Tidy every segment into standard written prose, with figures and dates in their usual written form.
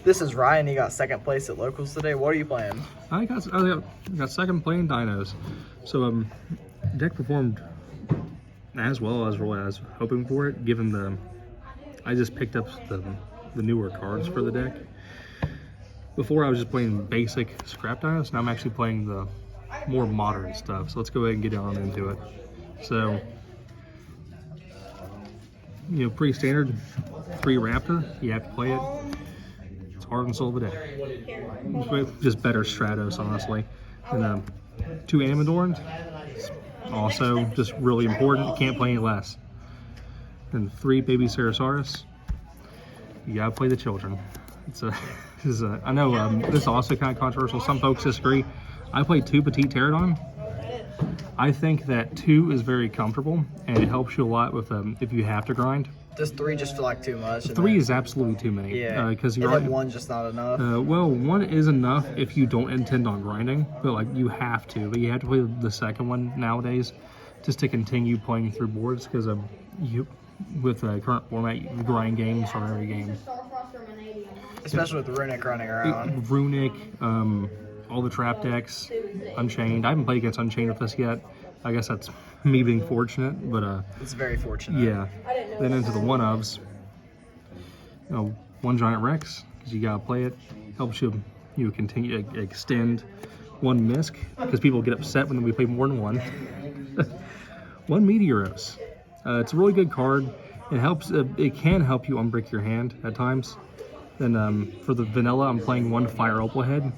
This is Ryan. He got second place at locals today. What are you playing? I got second playing dinos. So deck performed as well as I was hoping for it, given I just picked up the newer cards for the deck. Before I was just playing basic scrap dinos, now I'm actually playing the more modern stuff. So let's go ahead and get on into it. So, pretty standard 3 Raptor, you have to play it. It's heart and soul of the deck. Just better Stratos, honestly. And 2 Amadorns, also just really important, you can't play any less. And 3 Baby Ceratosaurus, you gotta play the children. I know this is also kind of controversial, some folks disagree. I played 2 Petite Pterodon. I think that 2 is very comfortable, and it helps you a lot with if you have to grind. Does 3 just feel like too much? 3 is absolutely too many. Yeah, because you're 1 just not enough? Well, 1 is enough if you don't intend on grinding, but like you have to. But you have to play the second one nowadays just to continue playing through boards, because with the current format, you grind games for every game. Especially with Runic running around. Runic, all the trap decks, Unchained. I haven't played against Unchained with this yet. I guess that's me being fortunate, but it's very fortunate. Yeah. Then into the one-ofs. 1 Giant Rex, because you gotta play it. Helps you continue to extend 1 Misc, because people get upset when we play more than 1. 1 Meteoros. It's a really good card. It helps. It can help you unbrick your hand at times. Then for the vanilla, I'm playing 1 Fire Opalhead.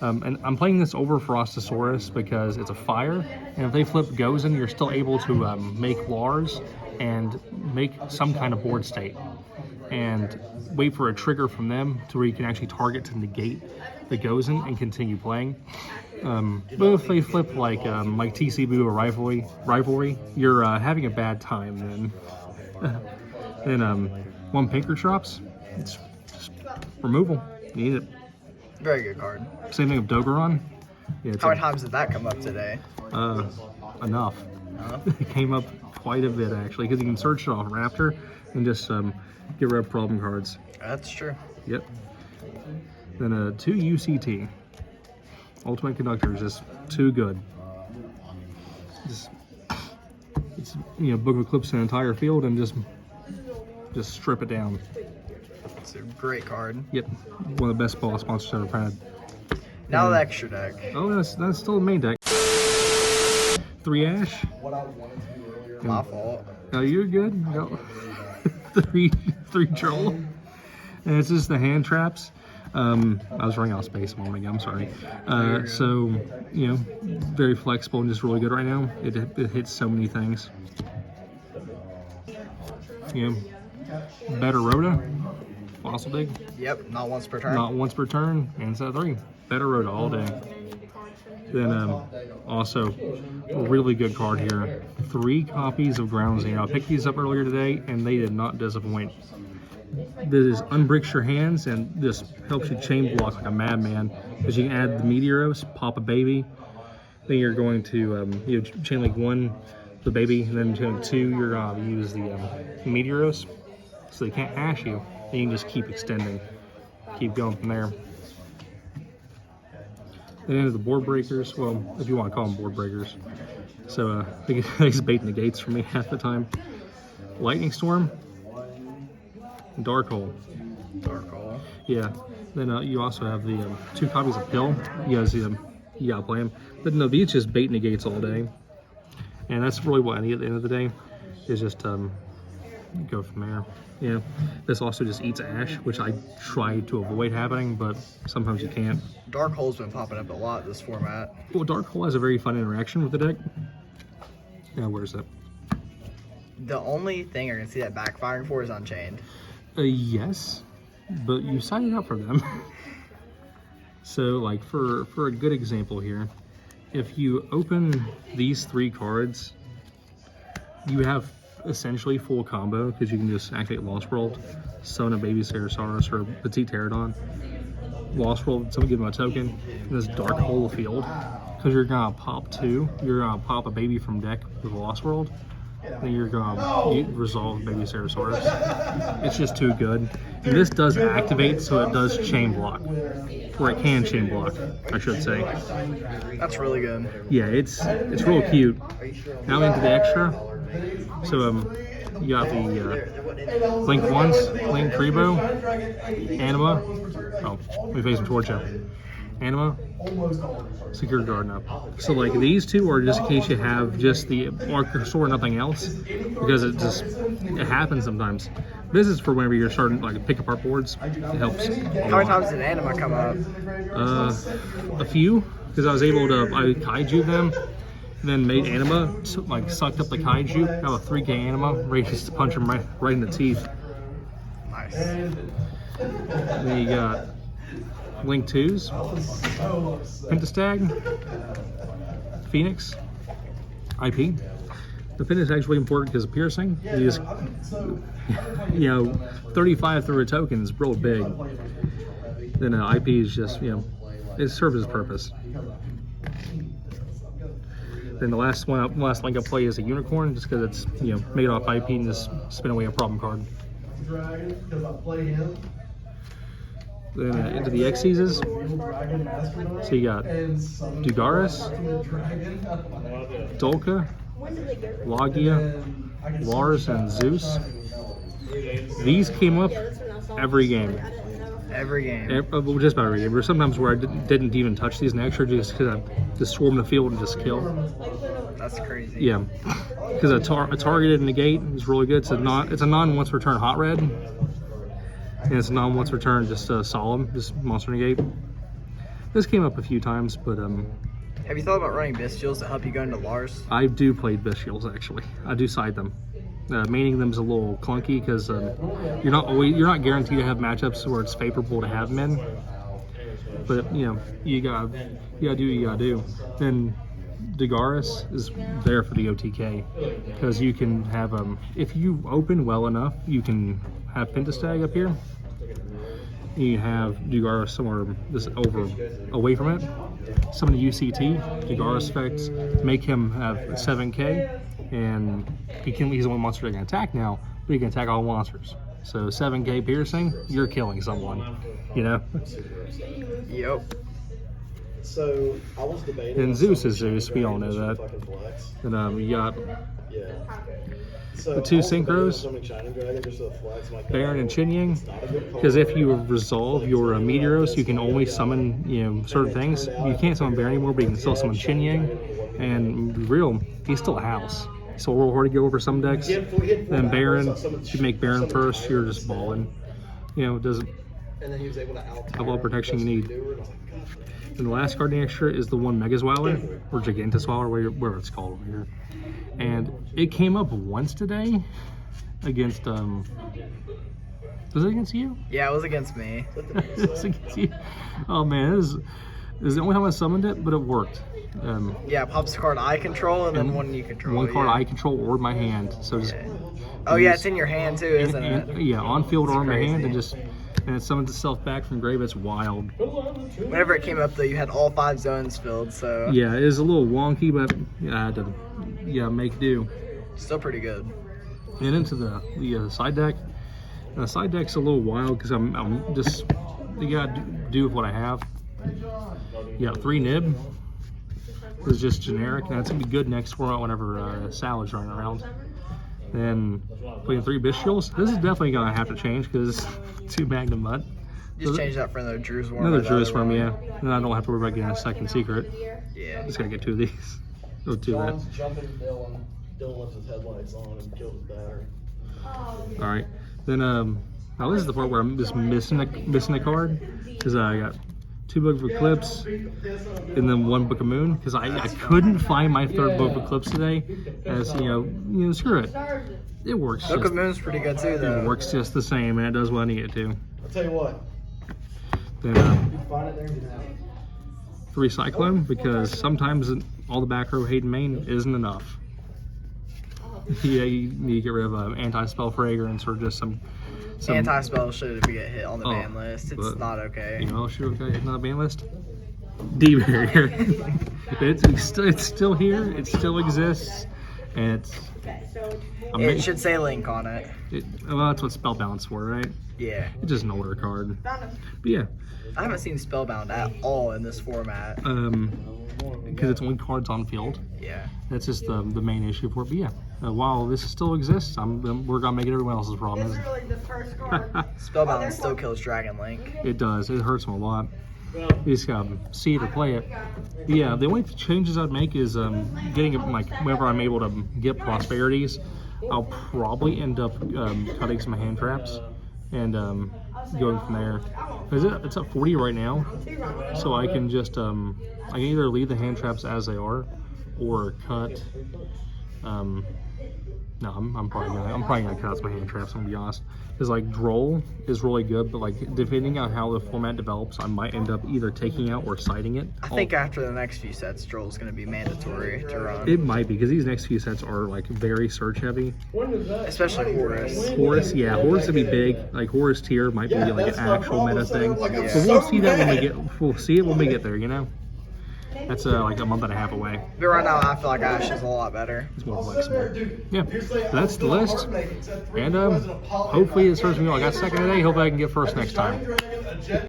And I'm playing this over Frostosaurus because it's a fire, and if they flip Gozen, you're still able to make Lars and make some kind of board state, and wait for a trigger from them to where you can actually target to negate the Gozen and continue playing. But if they flip like TC Boo or Rivalry, you're having a bad time then. Then 1 Pinkertrops, it's just removal. You need it. Very good card. Same thing with Dogoron. Yeah, how many times did that come up today? Enough. It came up quite a bit, actually, because you can search it off Raptor and just get rid of problem cards. That's true. Yep. Then 2 UCT. Ultimate Conductor is just too good. It's Book of Eclipse an entire field and just strip it down. It's a great card. Yep, one of the best ball sponsors I've ever had. Now the extra deck. Oh, that's still the main deck. 3 Ash. My fault. Oh, you're good. No. 3 Troll. And it's just the hand traps. I was running out of space a moment ago, I'm sorry. So, very flexible and just really good right now. It hits so many things. Better Rhoda. Fossil Dig. Yep, not once per turn. Not once per turn, and set of 3. Better Rhoda all day. Then also, a really good card here. 3 copies of Ground Zero. I picked these up earlier today, and they did not disappoint. This unbricks your hands and just helps you chain block like a madman, because you can add the Meteoros, pop a baby. Then you're going to chain link 1, the baby, and then chain link 2, you're going to use the Meteoros, so they can't ash you. And you can just keep extending, keep going from there. Then into the board breakers. Well, if you want to call them board breakers. So they just bait in the gates for me half the time. Lightning Storm. Dark Hole. Dark Hole. Yeah. Then you also have the 2 copies of Pill. You guys see them. You gotta play them. But no, these just bait in the gates all day. And that's really what I need at the end of the day. Is just go from there. Yeah. This also just eats Ash, which I try to avoid happening, but sometimes you can't. Dark Hole's been popping up a lot this format. Well, Dark Hole has a very fun interaction with the deck. Yeah, where's that? The only thing I can see that backfiring for is Unchained. Yes, but you signed up for them. So, like, for a good example here, if you open these 3 cards, you have essentially full combo, because you can just activate Lost World, summon a Baby Ceratosaurus or Petite Pterodon. Lost World, someone give them a token in this Dark Hole field, because you're gonna pop 2. You're gonna pop a baby from deck with Lost World, then you're gonna resolve Baby Ceratosaurus. It's just too good. And this does activate, so it does chain block, or it can chain block, I should say. That's really good. Yeah, it's real cute. Now into the extra. So you got the Link Ones, Link Tribo, Anima. Oh, let me face them towards you. Anima, Secure Guard now. So like these two are just in case you have just the marker sword, nothing else, because it happens sometimes. This is for whenever you're starting to like pick apart boards. It helps. How many times did Anima come up? A few, because I was able to I kaiju them, and then made Anima like sucked up the kaiju. Have a 3K Anima, ready just to punch them right in the teeth. Nice. And then you got Link 2s, Pentastag, Phoenix, IP. The Pentastag is really important because of piercing. You just, 35 through a token is real big. Then IP is just, it serves its purpose. Then the last link I play is a Unicorn, just because it's made off IP and just spin away a problem card. Then into the Xyzes. So you got Dugaris, Dolka, Logia, Lars, and Zeus. These came up every game. Every game. Just about every game. There were sometimes where I didn't even touch these in extra just because I just swarm the field and just kill. That's crazy. Yeah, because a targeted negate is really good. It's a non once return hot red. And it's non once return just solemn, just monster negate. This came up a few times, but Have you thought about running Bestials to help you go into Lars? I do play Bestials actually. I do side them. Maining them is a little clunky because you're not guaranteed to have matchups where it's favorable to have men. But you gotta do what you gotta do. Then Dugaris is there for the OTK because you can have if you open well enough, you can have Pentastag up here. You have Dugaris somewhere just away from it. Some of the UCT, Dugaris effects, make him have 7K, and he's the only monster that can attack now, but he can attack all monsters. So 7K piercing, you're killing someone, Yep. So I was debating. And Zeus is Zeus, we all know that. And you got the two synchros, Baron and Chinying, because if you resolve your Meteoros, you can only summon certain things. You can't summon Baron anymore, but you can still summon Chinying. And real, he's still a house. So real hard to go over some decks. Then Baron, you make Baron first, you're just balling. It doesn't have all protection you need. And the last card in the extra is the one Megazweiler, or Gigantisweiler, whatever it's called over here. And it came up once today against, was it against you? Yeah, it was against me. It was against you. Oh man, this is the only time I summoned it, but it worked. Yeah, it pops a card I control and then one you control. One card I control or my hand. So just. Oh yeah, it's in your hand too, isn't it? Yeah, on field or in my hand, and it summons itself back from grave. It's wild. Whenever it came up though, you had all 5 zones filled, so yeah, it is a little wonky, but I had to make do. Still pretty good. And into the side deck. The side deck's a little wild because I'm just you gotta do with what I have. You got 3 Nib. It's just generic, and that's gonna be good next format whenever Salad's running around. Then playing 3 Bestials. This is definitely gonna have to change because 2 Magnum Mutt. Just change that for another Drew's Worm. Another Drew's Worm, yeah. Then I don't have to worry about getting a second secret. Yeah. Just gotta get 2 of these. Or 2 of that. Jumping Dylan. Dylan left his headlights on and killed his battery. All right. Then now this is the part where I'm just missing a card because I got 2 Book of Eclipse and then 1 Book of Moon because I couldn't find my 3rd Book of Eclipse today. As screw it. It works. Book of Moon's pretty good too, though. It works just the same, and it does what I need it to. I'll tell you what. Then Find it there. 3 Cyclone because sometimes all the back row Hayden main isn't enough. Yeah, you need to get rid of anti-spell fragrance or just some Anti-spell should get hit on the ban list. It's not okay. Should get hit on the ban list? D-barrier. It's still here. It still exists, and it should say Link on it. Well, that's what spell balance for, right? Yeah. It's just an older card. But yeah, I haven't seen Spellbound at all in this format. because it's only cards on field. Yeah. That's just the main issue for it. But yeah, while this still exists, we're gonna make it everyone else's problem. It's really the first card. Spellbound still kills Dragon Link. It does. It hurts them a lot. You just gotta see it or play it. Yeah, the only changes I'd make is getting like whenever I'm able to get prosperities, I'll probably end up cutting some hand traps and going from there. It's at 40 right now, so I can just I can either leave the hand traps as they are or cut. No, I'm probably gonna cut out some hand traps. I'm gonna be honest, because like Droll is really good, but like depending on how the format develops, I might end up either taking out or siding it. I think after the next few sets, Droll's going to be mandatory to run. It might be, because these next few sets are like very search heavy. Especially Horus. Horus, yeah, Horus would be big. Like Horus tier might be like an actual meta thing. But we'll see that when we get. We'll see it when we get there. You know. That's like a month and a half away. But right now, I feel like Ash is a lot better. It's more flexible. Yeah, so that's the list. And hopefully it serves me well. I got second today. Hope I can get first next time.